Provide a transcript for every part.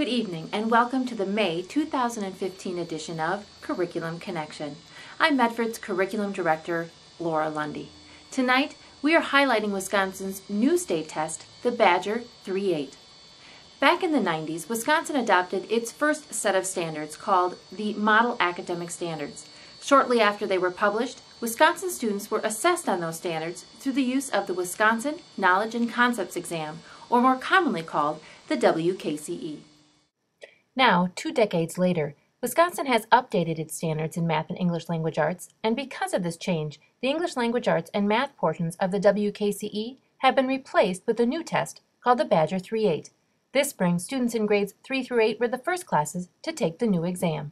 Good evening and welcome to the May 2015 edition of Curriculum Connection. I'm Medford's Curriculum Director, Laura Lundy. Tonight, we are highlighting Wisconsin's new state test, the Badger 3.8. Back in the 90s, Wisconsin adopted its first set of standards called the Model Academic Standards. Shortly after they were published, Wisconsin students were assessed on those standards through the use of the Wisconsin Knowledge and Concepts Exam, or more commonly called the WKCE. Now, 2 decades later, Wisconsin has updated its standards in math and English language arts, and because of this change, the English language arts and math portions of the WKCE have been replaced with a new test called the Badger 3.8. This brings students in grades 3 through 8 were the first classes to take the new exam.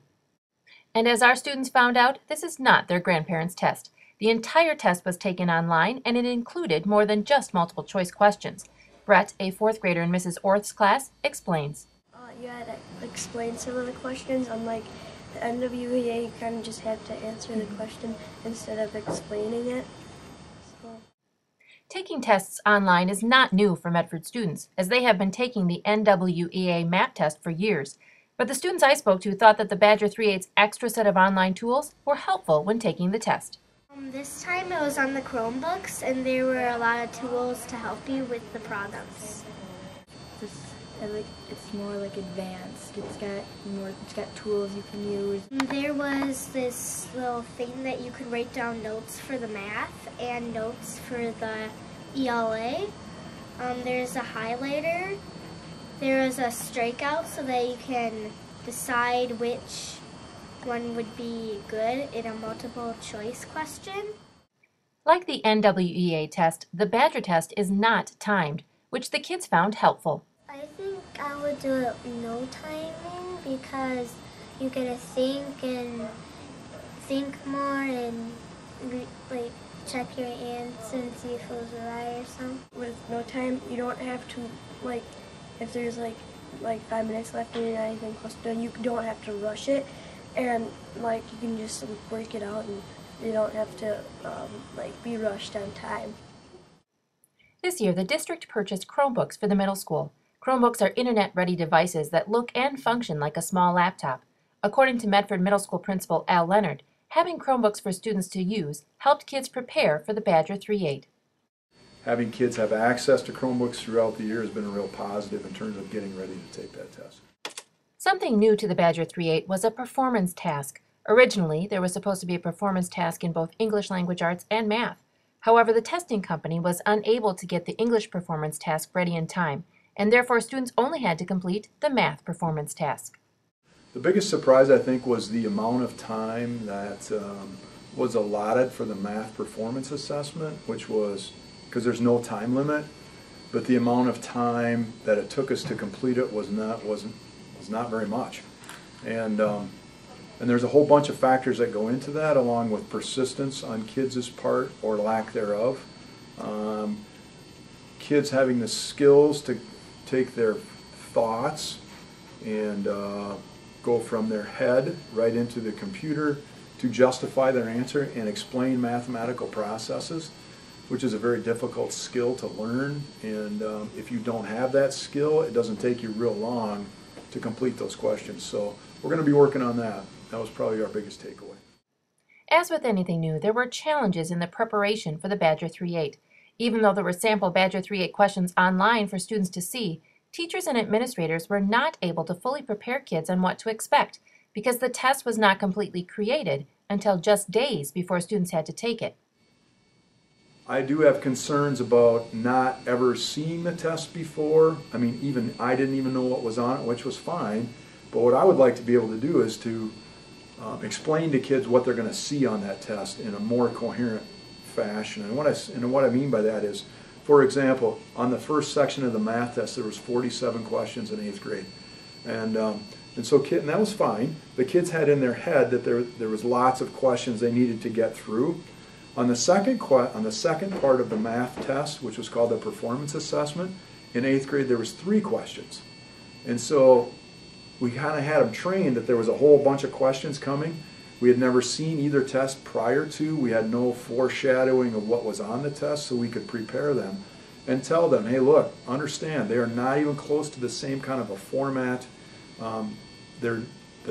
And as our students found out, this is not their grandparents' test. The entire test was taken online, and it included more than just multiple choice questions. Brett, a 4th grader in Mrs. Orth's class, explains. You had to explain some of the questions. Unlike the NWEA, you kind of just have to answer the question instead of explaining it. Taking tests online is not new for Medford students, as they have been taking the NWEA MAP test for years. But the students I spoke to thought that the Badger 3.8's extra set of online tools were helpful when taking the test. This time it was on the Chromebooks, and there were a lot of tools to help you with the problems. It's more like advanced. It's got tools you can use. There was this little thing that you could write down notes for the math and notes for the ELA. There's a highlighter. There is a strikeout so that you can decide which one would be good in a multiple choice question. Like the NWEA test, the Badger test is not timed, which the kids found helpful. I think I would do it no timing because you get to think more and check your answer and see if it was right or something. With no time, you don't have to, if there's like 5 minutes left and you're not even close to done, you don't have to rush it, and you can just work it out, and you don't have to be rushed on time. This year, the district purchased Chromebooks for the middle school. Chromebooks are internet-ready devices that look and function like a small laptop. According to Medford Middle School Principal Al Leonard, having Chromebooks for students to use helped kids prepare for the Badger 3.8. Having kids have access to Chromebooks throughout the year has been a real positive in terms of getting ready to take that test. Something new to the Badger 3.8 was a performance task. Originally, there was supposed to be a performance task in both English language arts and math. However, the testing company was unable to get the English performance task ready in time, and therefore students only had to complete the math performance task. The biggest surprise, I think, was the amount of time that was allotted for the math performance assessment, which was, because there's no time limit, but the amount of time that it took us to complete it was not very much. And there's a whole bunch of factors that go into that, along with persistence on kids' part or lack thereof. Kids having the skills to take their thoughts and go from their head right into the computer to justify their answer and explain mathematical processes, which is a very difficult skill to learn. And if you don't have that skill, it doesn't take you real long to complete those questions. So we're going to be working on that. That was probably our biggest takeaway. As with anything new, there were challenges in the preparation for the Badger 3.8. Even though there were sample Badger 3.8 questions online for students to see, teachers and administrators were not able to fully prepare kids on what to expect because the test was not completely created until just days before students had to take it. I do have concerns about not ever seeing the test before. I mean, even I didn't even know what was on it, which was fine. But what I would like to be able to do is to explain to kids what they're going to see on that test in a more coherent fashion. And what I mean by that is, for example, on the first section of the math test, there was 47 questions in 8th grade. And that was fine. The kids had in their head that there was lots of questions they needed to get through. On the second part of the math test, which was called the performance assessment, in 8th grade there was 3 questions. And so we kind of had them trained that there was a whole bunch of questions coming. We had never seen either test prior to. We had no foreshadowing of what was on the test, so we could prepare them and tell them, hey, look, understand, they are not even close to the same kind of a format The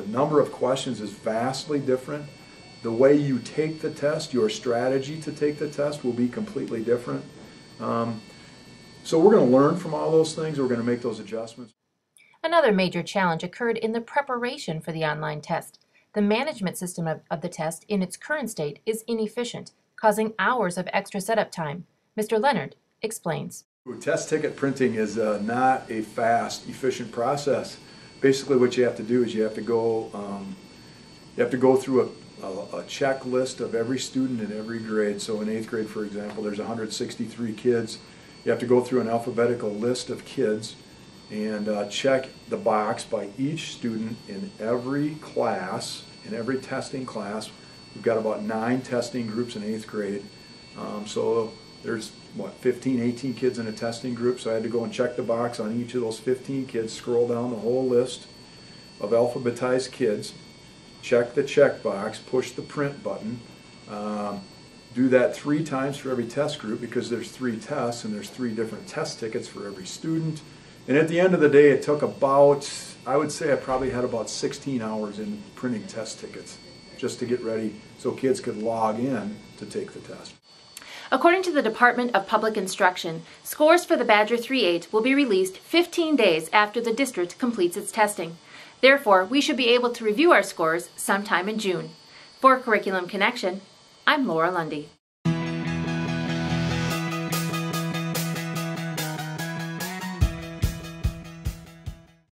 number of questions is vastly different. The way you take the test, your strategy to take the test will be completely different. So we're going to learn from all those things. We're going to make those adjustments. Another major challenge occurred in the preparation for the online test. The management system of the test in its current state is inefficient, causing hours of extra setup time. Mr. Leonard explains. Test ticket printing is not a fast, efficient process. Basically what you have to do is you have to go through a checklist of every student in every grade. So in 8th grade, for example, there's 163 kids. You have to go through an alphabetical list of kids and check the box by each student in every class, in every testing class. We've got about 9 testing groups in 8th grade. So there's, 15, 18 kids in a testing group, so I had to go and check the box on each of those 15 kids, scroll down the whole list of alphabetized kids, check the check box, push the print button, do that 3 times for every test group because there's 3 tests and there's 3 different test tickets for every student. And at the end of the day, it took about, I would say I probably had about 16 hours in printing test tickets just to get ready so kids could log in to take the test. According to the Department of Public Instruction, scores for the Badger 3-8 will be released 15 days after the district completes its testing. Therefore, we should be able to review our scores sometime in June. For Curriculum Connection, I'm Laura Lundy.